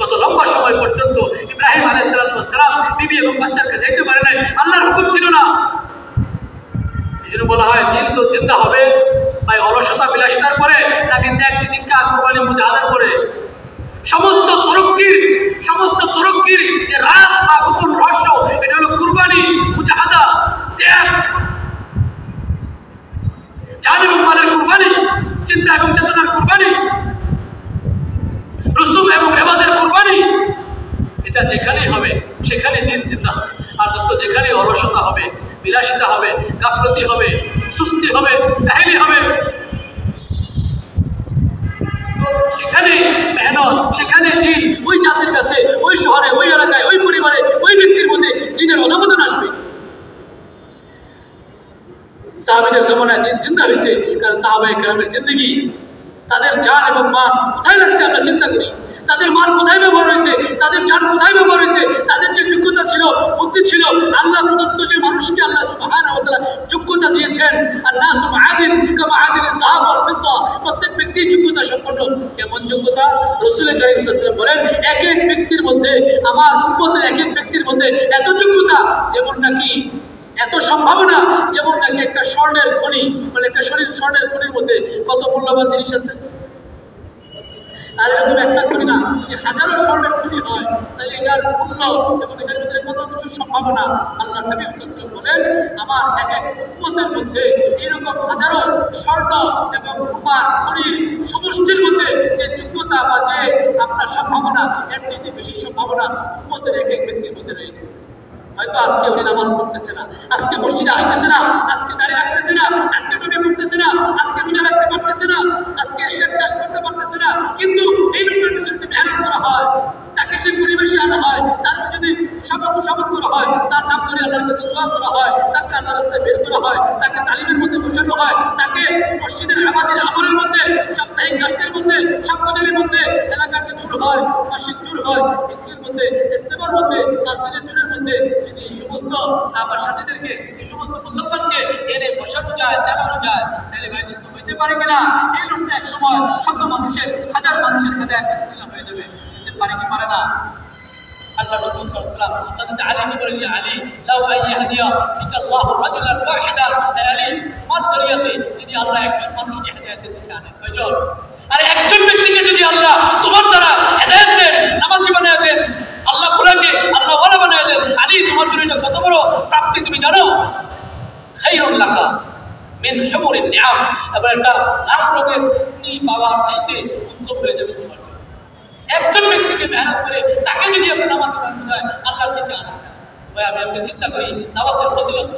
কত লম্বা সময় পর্যন্ত ইব্রাহিম আলাইহিস সালাম বিবি এবং বাচ্চাকে যাইতে পারে নাই, আল্লাহর হুকুম ছিল না। এই জন্য বলা হয় দিন তো জিন্দা হবে ভাই অলসতা বিলাসিতার পরে, নাকি ত্যাগ তিতিক্ষা কুরবানি মুজাহাদার পরে। সমস্ত তরক্কির যে রাজ বা গোপন রহস্য, এটা হলো কুরবানি, মুজাহাদা, ত্যাগ, জান এবং মালের কুরবানি, চিন্তা এবং চেতনার কুরবানি, রসুম এবং রেওয়াজের কুরবানি। এটা যেখানেই হবে সেখানে দিন জিন্দা হবে। আর দোস্ত যেখানে অলসতা হবে, বিলাসিতা হবে, গাফলতি হবে, সুস্তি হবে, কাহিনী হবে, সেখানে মেহনত, সেখানে দিন, ওই জাতির কাছে, ওই শহরে, ওই এলাকায়, ওই পরিবারে, ওই ব্যক্তির মধ্যে দিনের অনুমোদন আসবে। সাহাবীদের জমানায় দিন জিন্দা হয়েছে কারণ সাহাবায়ে কেরামের জিন্দগি, তাদের জান এবং মান কোথায় লাগছে আমরা চিন্তা করি, তাদের মান কোথায় ব্যবহার হয়েছে, তাদের জান কোথায় ব্যবহার হয়েছে, তাদের যে যোগ্যতা ছিল, বুদ্ধি ছিল, আল্লাহ প্রদত্ত যে মানুষকে আল্লাহ সুবহানাহু ওয়া তাআলা যোগ্যতা দিয়েছেন, আন-নাসু মাআদিন কামা আদিল যাহাব ওয়াল ফিদ্দা, প্রত্যেক ব্যক্তি যোগ্যতা সম্পন্ন। কেমন যোগ্যতা? রাসূল কারীম সাল্লাল্লাহু আলাইহি ওয়াসাল্লাম বলেন এক এক ব্যক্তির মধ্যে, আমার উম্মতের এক এক ব্যক্তির মধ্যে এত যোগ্যতা, যেমন নাকি এত সম্ভাবনা, যেমন নাকি একটা স্বর্ণের খনি, মানে একটা স্বর্ণের খনির মধ্যে কত মূল্যবান জিনিস আছে। আর এরকম একটা খনি না, যদি হাজারো স্বর্ণের খনি হয় তাহলে এটার মূল্য এবং এটার ভিতরে কত কিছু সম্ভাবনা। আল্লাহ নবী সাল্লাল্লাহু আলাইহি ওয়াসাল্লাম বলেন আমার এক এক উম্মতের মধ্যে এরকম হাজারো স্বর্ণ এবং রূপার খনির সমষ্টির মধ্যে যে যোগ্যতা বা যে আপনার সম্ভাবনা, এর চেয়ে বেশি সম্ভাবনা উম্মতের এক এক ব্যক্তির মধ্যে রয়ে গেছে। হয়তো আজকে উনি নামাজ পড়তেছে না, আজকে মসজিদে আসতেছে না, আজকে দাঁড়িয়ে রাখতেছে না, আজকে টুপি পড়তেছে না, আজকে রোজা রাখতে পারতেছে না, আজকে শেখ চাষ করতে পারতেছে না, কিন্তু এই লোকের পিছনে মেহনত করা হয়, তাকে যদি পরিবেশে আনা হয়, তার যদি সাবক করা হয়, তার নাম করে আল্লাহর কাছে দোয়া করা হয়, তাকে আল্লাহর রাস্তায় বের করা হয়, তাকে তালিমের মধ্যে বসানো হয়, তাকে মসজিদের আমলের মধ্যে, সাপ্তাহিক গাছের মধ্যে, সাপ্তাহের মধ্যে, এলাকার যে জোর হয়, মাসিক জোর হয়, এগুলির মধ্যে, ইস্তেমার মধ্যে, তাজদিদের জোরের মধ্যে যদি এই সমস্ত আমার সাথীদেরকে, এই সমস্ত মুসলমানকে এনে বসানো যায়, চালানো যায়, তাহলে ভাই দোস্ত হইতে পারে কিনা এই লোকটা এক সময় শত মানুষের, হাজার মানুষের হেদায়েত ছিলাম হয়ে যাবে। পারে কি পারে না? আল্লাহ রাসূল সাল্লাল্লাহু আলাইহি ওয়াসাল্লাম হযরত আলীকে বলেন ইয়া আলী লাউ আইয়াহদিয়া বিকাল্লাহু রাজুলান ওয়াহিদান, আলী তোমার শরীয়তে যদি আল্লাহ একজন মানুষকে হেদায়েতের দিকে আনে, কয়জন? আর একজন ব্যক্তিকে যদি আল্লাহ তোমার দ্বারা হেদায়েত দেন, নামাজি বানায় দেন, আল্লাহ গুলাকে আল্লাহ ওয়ালা বানায় দেন, আলী তোমার জন্য কত বড় প্রাপ্তি তুমি জানো? খায়রুল লাকা, মিন হুমুরিন নিআম, এবার একটা লাখ রোগের উনি পাওয়ার চাইতে উত্তম হয়ে যাবে তোমার জন্য। একজন ব্যক্তিকে মেহনত করে তাকে যদি আপনি নামাজ পড়ানো যায় আল্লাহর দিকে আনা। ভাই আমি আপনি চিন্তা করি দাওয়াতের ফজিলত,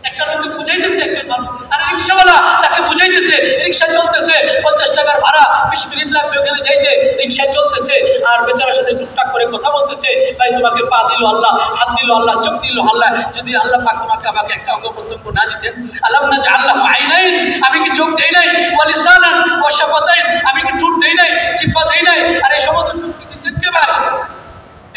একটা লোককে বুঝাইতেছে একজন মানুষ, আর রিক্সাওয়ালা তাকে বুঝাইতেছে, রিক্সা চলতেছে 50 টাকার ভাড়া, 20 মিনিট লাগবে ওখানে যাইতে, রিক্সায় চলতেছে আর বেচারার সাথে টুকটাক করে কথা বলতেছে, ভাই তোমাকে পা দিল আল্লাহ, হাত দিল আল্লাহ, চোখ দিল আল্লাহ, যদি আল্লাহ পাক তোমাকে আমাকে একটা অঙ্গ প্রত্যঙ্গ না দিতেন, আল্লাহ না যে আল্লাহ আইনাইন, আমি কি চোখ দেই নাই, ওয়া লিসানান ওয়া শাফাতাইন, আমি কি ঠোঁট দেই নাই, জিহ্বা দেই নাই, আর এই সমস্ত শক্তি দিচ্ছেন কে ভাই?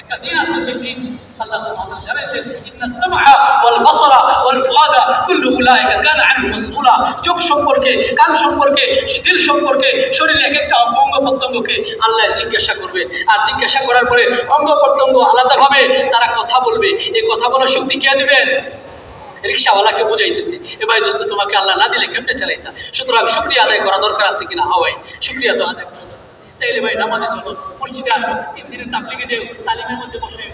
একটা দিন আছে, সেই দিন আল্লাহ সুবহানাহু ওয়া তাআলা জানাইছেন ইন্নাস সামআ ওয়াল বাসারা ওয়াল ফুআদা কুল্লু উলাইকা কানা আনহু মাসউলা। চোখ সম্পর্কে, কান সম্পর্কে, দিল সম্পর্কে, শরীরের এক একটা অঙ্গ প্রত্যঙ্গকে আল্লাহ জিজ্ঞাসা করবে, আর জিজ্ঞাসা করার পরে অঙ্গ প্রত্যঙ্গ আলাদাভাবে তারা কথা বলবে। এই কথা বলার শক্তি কে দিবেন? রিক্সাওয়ালাকে বুঝাইতেছে, এ ভাই দোস্ত তোমাকে আল্লাহ না দিলে কেমনে চালাইতা, সুতরাং শুকরিয়া আদায় করা দরকার আছে কিনা? হাওয়াই শুকরিয়া তো আদায় করা দরকার। তাইলে ভাই নামাজের জন্য মসজিদে আসো, 3 দিনের তাবলীগে যেও, তালিমের মধ্যে বসে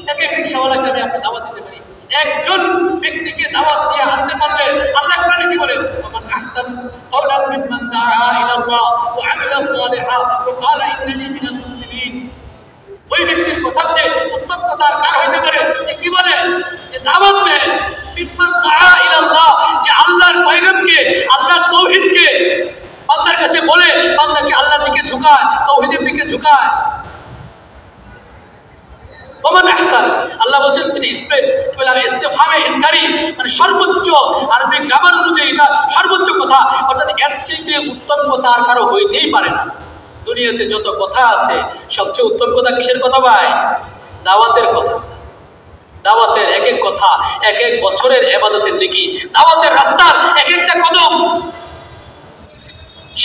তাকে রিক্সাওয়ালাকে আমি আপনার দাওয়াত দিতে পারি। একজন ব্যক্তিকে দাওয়াত দিয়ে আনতে পারলে আল্লাহ কোরআনে কি বলেন? ওমান আহসান কাওলান মিম্মান দাআ ইলাল্লাহ ওয়া আমিলা সালিহান ওয়া ক্বালা ইন্নানি মিনাল মুসলিমিন। ওই ব্যক্তির কথা যে উত্তম কথা আর কার হইতে পারে যে কি বলে, যে দাওয়াত দেয় মিম্মান দাআ ইলাল্লাহ, যে আল্লাহর পয়গম্বরকে, আল্লাহর তাওহীদকে বান্দার কাছে বলে, বান্দাকে আল্লাহর দিকে ঝুঁকায়, তাওহীদের দিকে ঝুঁকায়। ওমান আহসান, আল্লাহ বলছেন ইস্তেফহামে ইনকারি, মানে সর্বোচ্চ আরবি গ্রামার অনুযায়ী এটা সর্বোচ্চ কথা, অর্থাৎ এর চাইতে উত্তম কথা আর কারো হইতেই পারে না। দুনিয়াতে যত কথা আছে সবচেয়ে উত্তম কথা কিসের কথা ভাই? দাওয়াতের কথা। দাওয়াতের এক এক কথা, এক এক বছরের ইবাদতের নেকি, দাওয়াতের রাস্তার এক একটা কদম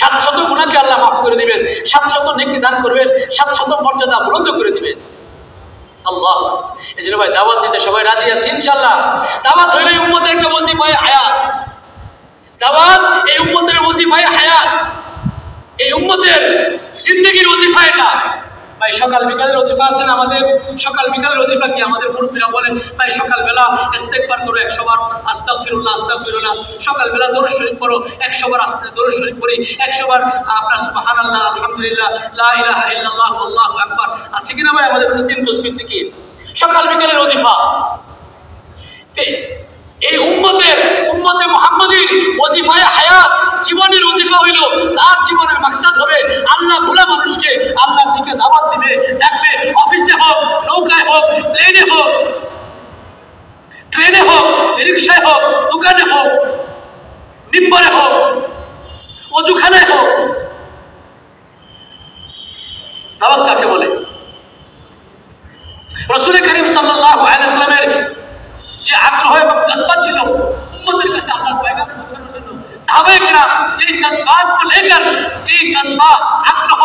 700 গুনাহকে আল্লাহ মাফ করে দিবেন, 700 নেকি দান করবেন, 700 মর্যাদা বুলন্দ করে দিবেন আল্লাহ। এই জন্য ভাই দাওয়াত দিতে সবাই রাজি আছে ইনশাআল্লাহ। দাওয়াত হইলে উম্মতের একটা ওজিফায়ে হায়াত, দাওয়াত এই উম্মতের ওজিফায়ে হায়াত, এই উম্মতের জিন্দেগির ওজিফা এটা। ভাই সকাল বিকালের ওজিফা আছে না আমাদের? সকাল বিকালের ওজিফা কি? আমাদের মুরব্বীরা বলেন ভাই সকালবেলা ইস্তেগফার করো 100 বার, আস্তাগফিরুল্লাহ আস্তাগফিরুল্লাহ, সকালবেলা দরুদ শরীফ পড়ো 100 বার, দরুদ শরীফ পড়ি 100 বার, আপনার সুবহানাল্লাহ আলহামদুলিল্লাহ লা ইলাহা ইল্লাল্লাহ আল্লাহু আকবার আছে কিনা ভাই? আমাদের 3 তাসবিহ জিকির সকাল বিকালের ওজিফা। এই উম্মতে মুহাম্মাদীর ওজিফায়ে হায়াত, জীবনের ওজিফা হইল, তার জীবনের মাকসাদ হবে আল্লাহ ভোলা মানুষকে আল্লাহর দিকে দাওয়াত দিবে, ডাকবে। অফিসে হোক, নৌকায় হোক, প্লেনে হোক, ট্রেনে হোক, রিক্সায় হোক, দোকানে হোক, মিম্বরে হোক, অজুখানায় হোক, দাওয়াত কাকে বলে? রাসূল করিম সাল্লাল্লাহু আলাইহি ওয়াসাল্লামের যে আগ্রহ এবং জজ্বা ছিল উম্মতের কাছে আল্লাহর পয়গাম পৌঁছানোর জন্য, সাহাবায়ে কেরাম যেই জজ্বাতকে লেকর, যেই জজ্বা, আগ্রহ,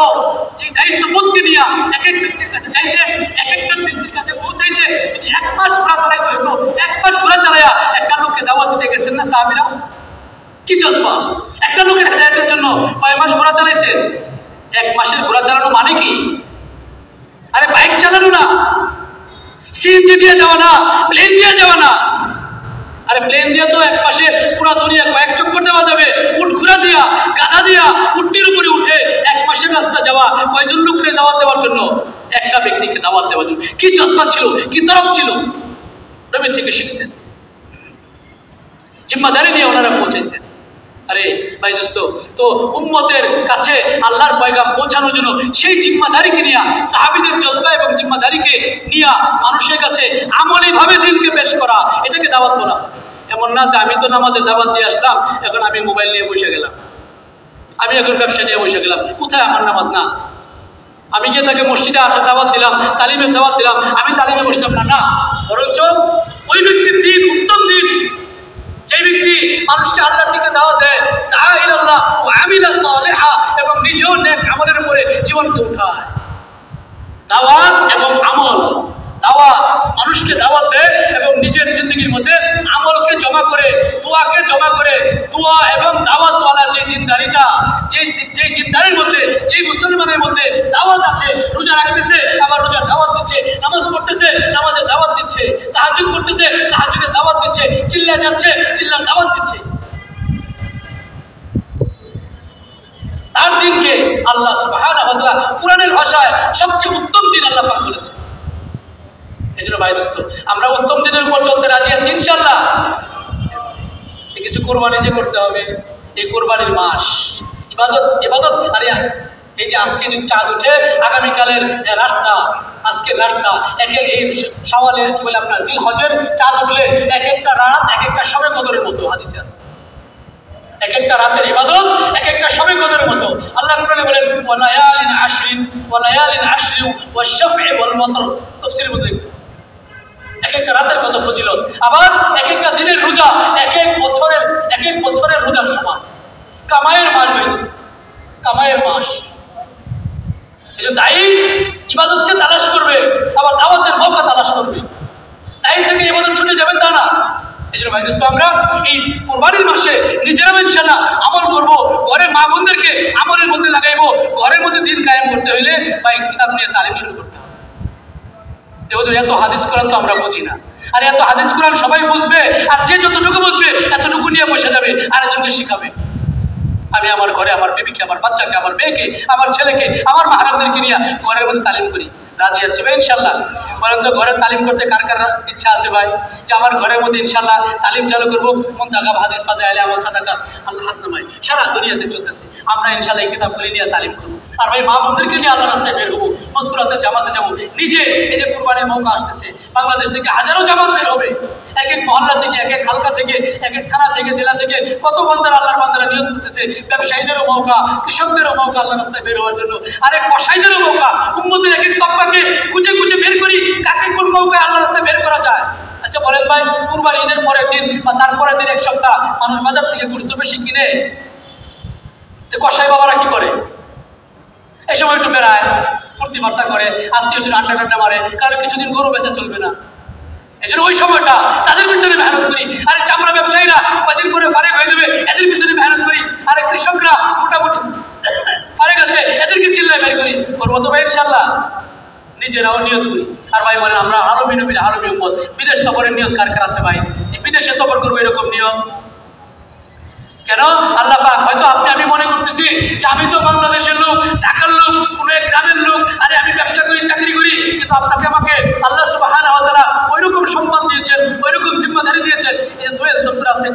যেই দায়িত্ববোধকে নিয়ে এক এক ব্যক্তির কাছে যাইতেন, এক একজন ব্যক্তির কাছে পৌঁছাইতে, যদি 1 মাস ঘোরা চালাইতে হইতো, 1 মাস ঘোরা চালাইয়া একটা লোককে দাওয়াত দিতে গেছেন না সাহাবীরা? কি জজ্বা! একটা লোকের হেদায়েতের জন্য কয় মাস ঘোরা চালাইছেন? 1 মাসের ঘোরা চালানো মানে কি? আরে বাইক চালানো না, সিএনজি দিয়ে যাওয়া না, প্লেন দিয়ে যাওয়া না। আরে প্লেন দিয়ে তো 1 মাসে পুরো দুনিয়া কয়েক চক্কর দেওয়া যাবে। উট ঘোড়া দিয়া, গাধা দিয়া, উটটির উপরে উঠে 1 মাসের রাস্তা যাওয়া, কয়জন লোককে দাওয়াত দেওয়ার জন্য? একটা ব্যক্তিকে দাওয়াত দেওয়ার জন্য। কি জজ্বা ছিল, কি তরফ ছিল, নবী থেকে শিখছেন, জিম্মাদারি নিয়ে ওনারা পৌঁছাইছেন। আরে ভাই দোস্ত, তো উম্মতের কাছে আল্লাহর পয়গাম পৌঁছানোর জন্য সেই জিম্মাদারিকে নিয়ে, সাহাবীদের জজবা এবং জিম্মাদারিকে নিয়ে মানুষের কাছে আমলি ভাবে দিনকে পেশ করা, এটাকে দাওয়াত করা। এমন না যে আমি তো নামাজের দাওয়াত দিয়ে আসলাম, এখন আমি মোবাইল নিয়ে বসে গেলাম, আমি এখন ব্যবসা নিয়ে বসে গেলাম, কোথায় আমার নামাজ? না, আমি গিয়ে তাকে মসজিদে আসার দাওয়াত দিলাম, তালিমের দাওয়াত দিলাম, আমি তালিমে বসলাম না, না, বরঞ্চ ওই ব্যক্তির দিন উত্তম দিন, যে ব্যক্তি মানুষকে আল্লাহর দিকে দাওয়াত দেয়, দাআ ইলাল্লাহ ওয়া আমিলা সালিহা, এবং নিজেও নেক আমলের উপরে জীবনকে উঠায়। দাওয়াত এবং আমল, দাওয়াত মানুষকে দাওয়াত দেয় এবং নিজের জিন্দগির মধ্যে আমলকে জমা করে, দোয়াকে জমা করে, দোয়া এবং দাওয়াতওয়ালা যে দিনদারিটা, যে দিনদারির মধ্যে, যে মুসলমানের মধ্যে দাওয়াত আছে, রোজা রাখতেছে আবার রোজার দাওয়াত দিচ্ছে, নামাজ পড়তেছে নামাজের দাওয়াত দিচ্ছে, তাহাজ্জুদ করতেছে তাহাজ্জুদের দাওয়াত দিচ্ছে, চিল্লা যাচ্ছে চিল্লার দাওয়াত দিচ্ছে। আল্লাহ সুবহানাহু ওয়া তাআলা কোরআনের ভাষায় সবচেয়ে উত্তম দিন আল্লাহ পাক বলেছেন। এই জন্য ভাই দোস্ত, আমরা উত্তম দিনের উপর চলতে রাজি আছি ইনশাআল্লাহ। কিছু কোরবানি যে করতে হবে, এই কোরবানির মাস ইবাদত আরে এই যে আজকে যে চাঁদ উঠে আগামীকালের রাতটা, আজকের রাতটা এই শাওয়ালের কি বলে আপনার জিলহজের চাঁদ উঠলে এক একটা রাত এক একটা শবে কদরের মতো হাদিসে আছে। এক একটা রাতের ইবাদত এক একটা শবে কদরের মতো। আল্লাহ কোরআনে বলেন ওয়ালায়ালিন আশরিন ওয়ালায়ালিন আশরিউ ওয়াশ-শাফঈ ওয়াল ওয়াতর, তাফসীরের মধ্যে এক একটা রাতের কত ফজিলত। আবার এক একটা দিনের রোজা এক এক বছরের রোজার সমান। কামায়ের মাস হয়েছে, কামায়ের মাস। এই জন্য দায়ী ইবাদতকে তালাশ করবে, আবার দাওয়াতের মৌকা তালাশ করবে। দায়ী থেকে ইবাদত ছুটে যাবে তা না। এই জন্য ভাই দোস্ত, আমরা এই কোরবানির মাসে নিজেরা ইনশাআল্লাহ আমল করবো, ঘরের মা বোনদেরকে আমলের মধ্যে লাগাইবো। ঘরের মধ্যে দিন কায়েম করতে হইলে ভাই কিতাব নিয়ে তালিম শুরু করতে হবে। এত হাদিস কোরআন তো আমরা বুঝি না, আর এত হাদিস কোরআন সবাই বুঝবে, আর যে যতটুকু বুঝবে এতটুকু নিয়ে বসে যাবে, আরেকজনকে শিখাবে। আমি আমার ঘরে আমার বিবিকে, আমার বাচ্চাকে, আমার মেয়েকে, আমার ছেলেকে, আমার মাহারামদেরকে নিয়ে ঘরের মধ্যে তালিম করি। রাজি আছি ভাই ইনশাল্লাহ? বলেন তো ঘরে তালিম করতে কার কার ইচ্ছা আছে ভাই, যে আমার ঘরের মধ্যে ইনশাল্লাহ তালিম চালু করবো? মুনতাকাব হাদিস ফাজা আলে আমল সাদাকাত আল্লাহ হাত নামায় সারা দুনিয়াতে চলতেছে। আমরা ইনশাল্লাহ এই কিতাবগুলি নিয়ে তালিম করবো, আর ভাই মা বোনদেরকে নিয়ে আল্লাহ রাস্তায় বের হবো, মস্তরাতে জামাতে যাবো। নিজে এই যে কুরবানির মৌকা আসতেছে, বাংলাদেশ থেকে হাজারো জামাত বের হবে, এক এক মহল্লা থেকে, এক এক হালকা থেকে, এক এক থানা থেকে, জেলা থেকে কত বান্দারা আল্লাহর বান্দারা নিয়োগ করতেছে। ব্যবসায়ীদেরও মৌকা, কৃষকদেরও মৌকা আল্লাহ রাস্তায় বের হওয়ার জন্য, আরেক কসাইদেরও মৌকা। উম্মতের এক এক তপ্পাকে খুঁজে খুঁজে বের করি কাকে কোন মৌকায় আল্লাহ রাস্তায় বের করা যায়। আচ্ছা বলেন ভাই, কুরবানি ঈদের পরের দিন বা তারপরের দিন এক সপ্তাহ মানুষ বাজার থেকে গোশত বেশি কিনে, কসাই বাবারা কি করে? এই সময় একটু বেড়ায়, ফুর্তি ফার্তা করে, আত্মীয় স্বজন আড্ডা টাড্ডা মারে, কারণ কিছুদিন গরু বেচা চলবে না। এই জন্য ওই সময়টা তাদের পিছনে মেহনত করি। আরে চামড়া ব্যবসায়ীরা কদিন পরে ফারেক হয়ে যাবে, এদের পিছনে মেহনত করি। আরে কৃষকরা মোটামুটি ফারেক আছে, এদেরকে চিল্লায় বের করি। করবো তো ভাই ইনশাল্লাহ, নিজেরাও নিয়ত করি। আর ভাই বলেন আমরা আরবি নবীর আরবি উম্মত, বিদেশ সফরের নিয়ত কার কার আছে ভাই? বিদেশে সফর করবো এরকম নিয়ম কেন? আল্লাহ পাক হয়তো আমি মনে করতেছি যে আমি তো বাংলাদেশের লোক, ঢাকার লোক, কোন এক গ্রামের লোক, আরে আমি ব্যবসা করি, চাকরি করি, কিন্তু আপনাকে আমাকে আল্লাহ সুবহানাহু ওয়া তাআলা ওইরকম সম্মান দিয়েছেন, ওইরকম জিম্মাদারি দিয়েছেন। এই যে দোয়েল চত্বর আছে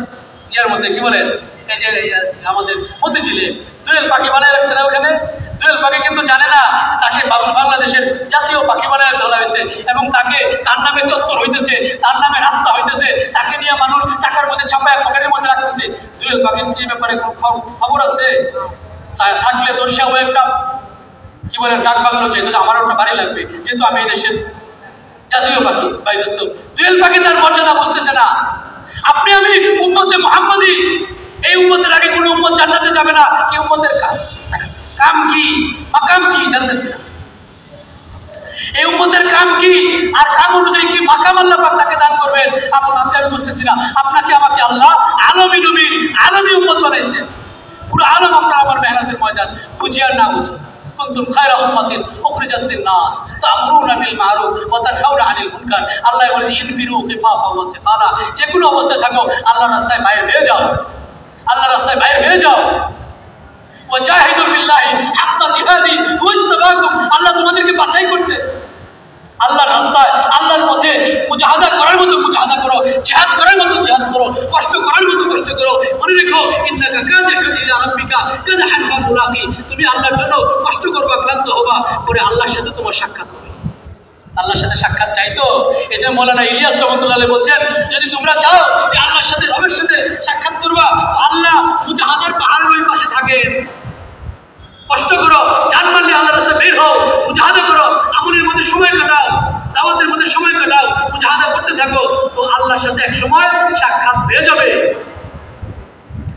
ইয়ার মধ্যে, কি বলেন, এই যে আমাদের মতিঝিলে দোয়েল পাখি বানায় রাখছে না, ওখানে দোয়েল পাখি কিন্তু জানে না তাকে বাংলাদেশের জাতীয় পাখি বানায় ধরা হয়েছে, এবং তার নামে চত্বর হইতেছে, তার নামে রাস্তা হইতেছে, তাকে নিয়ে মানুষ টাকার মধ্যে ছাপায় পকেটের মধ্যে রাখতেছে। দোয়েল পাখির এই ব্যাপারে কোন খবর আছে? থাকলে তো সেও একটা কি বলে ডাক বাংলো চাই, আমারও একটা বাড়ি লাগবে, যেহেতু আমি এই দেশের জাতীয় পাখি। ভাই দোস্ত, দোয়েল পাখি তার মর্যাদা বুঝতেছে না। আপনি আমি উম্মতে মুহাম্মাদি, এই উম্মতের আগে কোনো উম্মত জান্নাতে যাবে না। কি উম্মতের কাম কি, মাকাম কি জানতেছে না। এই উম্মতের কাম কি, আর কাম অনুযায়ী কি মাকাম আল্লাহ পাক তাকে দান করবেন, আমি বুঝতেছি না। আপনাকে আমাকে আল্লাহ আলমী নবী, আলমী উম্মত বানাইছেন। পুরো আলম আপনার আমার মেহনতের ময়দান, বুঝি আর না বুঝি। কুনতুম খায়রা উম্মাতিন উখরিজাত লিন-নাস তা'মুরুনা বিল মা'রুফ ওয়া তানহাউনা আনিল মুনকার। আল্লাহ বলেছে ইনফিরু খিফাফা ওয়া সিকালা, যে কোনো অবস্থায় থাকো আল্লাহর রাস্তায় বাইরে হয়ে যাও, আল্লাহর রাস্তায় বাইরে হয়ে যাও। ওয়াজাহিদু ফিল্লাহি হাক্কা জিহাদি ওয়াজতাবাকুম, আল্লাহ তোমাদেরকে বাছাই করছে। আল্লাহর রাস্তায়, আল্লাহর পথে মুজাহাদা করার মতো মুজাহাদা করো, জিহাদ করার মতো জিহাদ করো, কষ্ট করার মতো কষ্ট করো। মনে রেখো ইন্নাকা কাদিহুন ইলা রাব্বিকা কাদহান ফামুলাকি, তুমি আল্লাহর জন্য কষ্ট করবা, ক্লান্ত হবা, পরে আল্লাহর সাথে তোমার সাক্ষাৎ হবে। আল্লাহর সাথে সাক্ষাৎ চাই তো? এতে মৌলানা ইলিয়াস রহমাতুল্লাহ আলাইহি বলছেন, যদি তোমরা চাও যে আল্লাহর সাথে, রবের সাথে সাক্ষাৎ করবা, তো আল্লাহ মুজাহাদার পাহাড়ের ওই পাশে থাকেন। কষ্ট করো, জান মারলে আল্লাহর রাস্তায় বের হও, মুজাহাদা করো, আমলের মধ্যে সময় কাটাও, দাওয়াতের মধ্যে সময় কাটাও, মুজাহাদা করতে থাকো, তো আল্লাহর সাথে এক সময় সাক্ষাৎ হয়ে যাবে।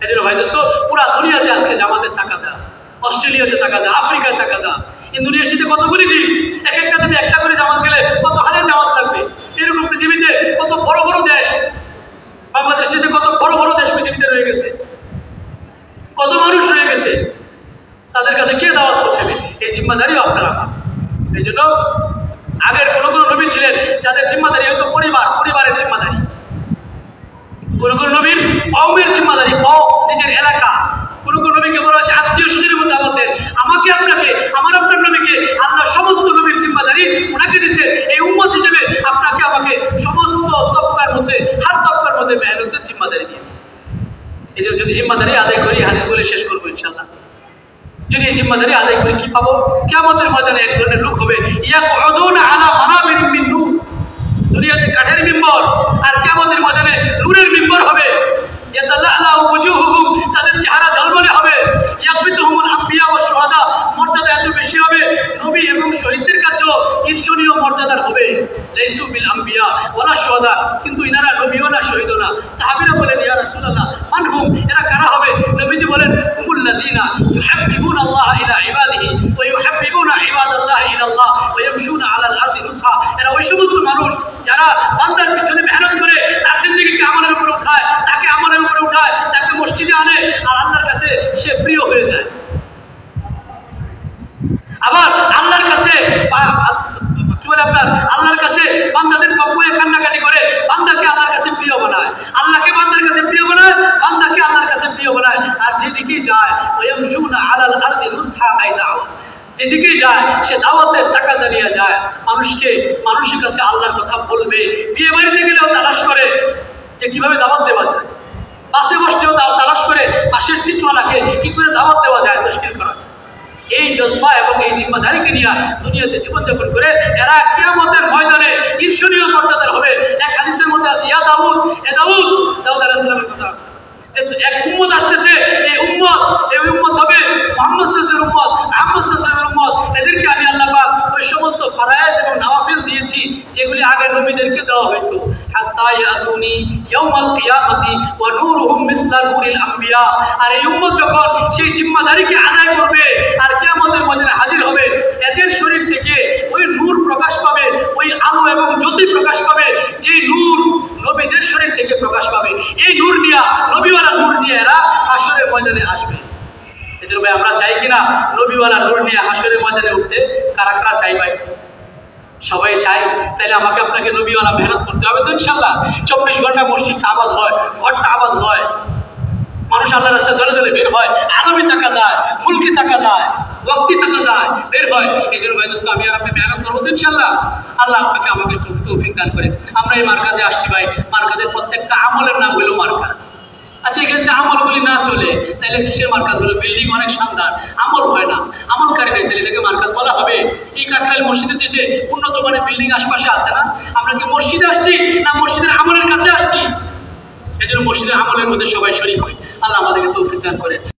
এই জন্য ভাই দোস্ত, পুরা দুনিয়াতে আজকে জামাতের টাকা যা, অস্ট্রেলিয়াতে টাকা যা, আফ্রিকায় টাকা যা, ইন্দোনেশিয়াতে কতগুলি দিন, এক একটা দিনে একটা করে জামাত গেলে কত হাজার জামাত লাগবে। এরকম পৃথিবীতে কত বড় বড় দেশ, বাংলাদেশের কত বড় বড় দেশ পৃথিবীতে রয়ে গেছে, কত মানুষ রয়ে গেছে, তাদের কাছে কে দাওয়াত পৌঁছাবে? এই জিম্মাদারিও আপনার আমার। এই জন্য আগের কোন কোন নবী ছিলেন যাদের জিম্মাদারি হয়তো পরিবারের জিম্মাদারি, কোন কোন নবীর কওমের জিম্মাদারি, কওম নিজের এলাকা, কোন কোন নবীকে বলা হয়েছে আত্মীয় স্বজনের মধ্যে আমাদের, আমাকে আপনি আমাকে সমস্ত তবকার মধ্যে, হার তবকার মধ্যে মেহনতের জিম্মাদারি দিয়েছে। এই জন্য যদি জিম্মাদারি আদায় করি, হাদিস বলে শেষ করবো ইনশাআল্লাহ, যদি এই জিম্মাদারি আদায় করি কি পাবো? কিয়ামতের ময়দানে এক ধরনের লোক হবে, ইয়াকুদুনা আলা মানাবিরিম মিন নূর, দুনিয়াতে কাঠের মিম্বর, আর কিয়ামতের ময়দানে নূরের মিম্বর হবে। ইয়াতালাআলাউ ওয়াজুহুহুম, তাদের চেহারা ঝলমলে হবে। ইয়াকবিতুহুমুল আম্বিয়া ওয়াশ শুহাদা, মর্যাদা এত বেশি হবে নবী এবং শহীদদের কাছেও ঈর্ষণীয় মর্যাদার হবে। লাইসু বিল আম্বিয়া ওয়ালা শুহাদা, কিন্তু ইনারা নবীও না শহীদও না। সাহাবীরা বলেন, ইয়া রাসূলুল্লাহ মানহুম, এরা কারা হবে? নবীজি বলেন, হুমুল্লাযীনা ইউহিব্বুনাল্লাহ ইলা ইবাদিহি ওয়া ইউহিব্বুনা ইবাদাল্লাহ ইলাল্লাহ ওয়া ইয়ামশুনা আলাল আরদি নুসহা। এরা ওই সমস্ত মানুষ যারা বান্দার পিছনে মেহনত করে, তার জিন্দেগিকে আমলের উপরে উঠায়, তাকে আমলের উপরে উঠায়, তাকে মসজিদে আনে, আর আল্লাহর কাছে সে প্রিয় হয়ে যায়। আবার আল্লাহর কাছে কি বলে আপনার, আল্লাহর কাছে বান্দাদের পক্ষে কান্নাকাটি করে, বান্দাকে আল্লাহর কাছে প্রিয় বানায়, আল্লাহকে বান্দার কাছে প্রিয় বানায়, বান্দাকে আল্লাহর কাছে প্রিয় বানায়। আর যেদিকে যায় ওয়ায়ামশুনা আলাল আরদি নুসহা, যেদিকে যায় সে দাওয়াতের টাকা জানিয়ে যায়, মানুষের কাছে আল্লাহর কথা বলবে। বিয়ে বাড়িতে গেলেও তালাশ করে যে কিভাবে দাওয়াত দেওয়া যায়, বাসে বসলেও তালাশ করে পাশের সিটওয়ালাকে কি করে দাওয়াত দেওয়া যায়, মুশকিল করা যায়। এই জজবা এবং এই জিম্মাদারিকে নিয়ে দুনিয়াতে জীবনযাপন করে এরা কিয়ামতের ময়দানে ঈর্ষণীয় মর্যাদার হবে। এক হাদিসের মধ্যে আছে, ইয়া দাউদ, এ দাউদ, দাউদ আলাইহিস সালামের কথা আছে যে এক উম্মত আসতেছে, এই উম্মত হবে মুহাম্মদ সাল্লাল্লাহু আলাইহি ওয়াসাল্লামের উম্মত, মুহাম্মদ সাল্লাল্লাহু আলাইহি ওয়াসাল্লামের উম্মত। এদেরকে আমি আল্লাহ পাক ওই সমস্ত ফরায়েজ এবং নওয়াফিল দিয়েছি যেগুলি আগে নবীদেরকে দেওয়া হইতো। হাত্তা ইয়াতুনি ইয়াউমাল কিয়ামতি ওয়া নূরুহুম মিসলা নূরিল আম্বিয়া। আর এই উম্মত যখন সেই জিম্মাদারিকে আদায় করবে আর কিয়ামতের ময়দানে হাজির হবে, এদের শরীর থেকে ওই নূর প্রকাশ পাবে, ওই আলো এবং জ্যোতি প্রকাশ পাবে, যেই নূর নবীদের শরীর থেকে প্রকাশ পাবে। এই নূর নিয়ে, নবীওয়ালা নূর নিয়ে এরা হাসরের ময়দানে আসবে। এজন্য ভাই আমরা চাই কিনা নবীওয়ালা নূর নিয়ে হাসরের ময়দানে উঠতে? কারা কারা চাই ভাই? সবাই চাই। তাহলে আমাকে আপনাকে নবীওয়ালা মেহনত করতে হবে তো ইনশাআল্লাহ। 24 ঘন্টা মসজিদটা আবাদ হয়, ঘরটা আবাদ হয়, মানুষ আল্লাহ রাস্তায় দলে দলে বের হয়, আদমি থাকা যায়, মুলকি থাকা যায়, ওয়াক্তি থাকা যায়, বের হয়। এই জন্য ভাই দোস্ত আমি আর আপনি মেহনত করবো তো ইনশাআল্লাহ। আল্লাহ আপনাকে আমাকে তৌফিক দান করে। আমরা এই মার্কাজে আসছি ভাই, মার্কাজের প্রত্যেকটা আমলের নাম হলো মার্কাজ। আচ্ছা, এখানে যদি আমলগুলি না চলে তাহলে কিসের মার্কাজ হলো? বিল্ডিং অনেক শানদার, আমল হয় না, আমলকারী নেই, তাহলে এটাকে মার্কাজ বলা হবে? এই কাকরাইল মসজিদের যেতে উন্নত মানের বিল্ডিং আশপাশে আছে না? আমরা কি মসজিদে আসছি না মসজিদের আমলের কাছে আসছি? এই জন্য মসজিদের আমলের মধ্যে সবাই শরীক হই। আল্লাহ আমাদেরকে তৌফিক দান করে।